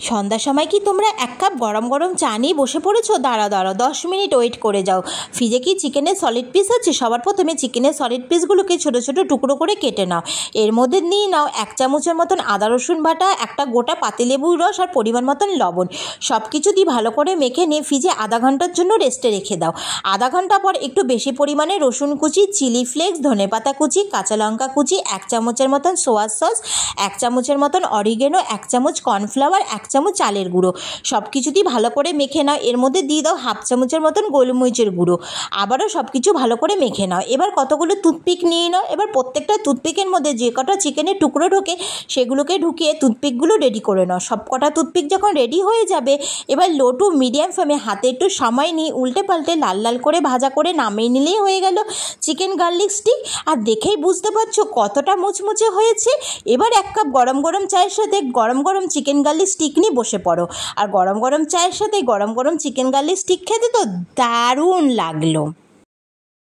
সন্ধ্যার সময় কি তোমরা এক কাপ গরম গরম চা নিয়ে বসে পড়েছো? দাঁড়াও 10 মিনিট ওয়েট করে যাও। ফ্রিজে কি চিকেনের সলিড পিস আছে? সবার প্রথমে চিকেনের সলিড পিসগুলোকে ছোটো ছোটো টুকরো করে কেটে নাও। এর মধ্যে নিয়ে নাও 1 চামচের মতন আদা রসুন বাটা, একটা গোটা পাতিলেবুর রস আর পরিমাণ মতন লবণ। সব কিছু দিয়ে ভালো করে মেখে নিয়ে ফ্রিজে আধা ঘন্টার জন্য রেস্টে রেখে দাও। আধা ঘন্টা পর একটু বেশি পরিমাণে রসুন কুচি, চিলি ফ্লেক্স, ধনেপাতা কুচি, কাঁচা লঙ্কা কুচি, 1 চামচের মতন সোয়া সস, 1 চামচের মতন অরিগেনো, 1 চামচ কর্নফ্লাওয়ার, 1 চামচ চালের গুঁড়ো সব কিছু দিয়ে ভালো করে মেখে নাও। এর মধ্যে দিয়ে দাও 1/2 চামচের মতন গোলমরিচের গুঁড়ো। আবারও সব কিছু ভালো করে মেখে নাও। এবার কতগুলো টুথপিক নিয়ে নাও। এবার প্রত্যেকটা টুথপিকের মধ্যে যে কটা চিকেনের টুকরো ঢোকে সেগুলোকে ঢুকিয়ে টুথপিকগুলো রেডি করে নাও। সব কটা টুথপিক যখন রেডি হয়ে যাবে, এবার লো টু মিডিয়াম ফ্লেমে হাতে একটু সময় নিয়ে উল্টে পাল্টে লাল লাল করে ভাজা করে নামিয়ে নিলেই হয়ে গেল চিকেন গার্লিক স্টিক। আর দেখেই বুঝতে পারছো কতটা মুচমুচে হয়েছে। এবার 1 কাপ গরম গরম চায়ের সাথে গরম গরম চিকেন গার্লিক স্টিক নিয়ে বসে পড়ো। আর গরম গরম চায়ের সাথে গরম গরম চিকেন গার্লিক স্টিক খেতে তো দারুণ লাগলো।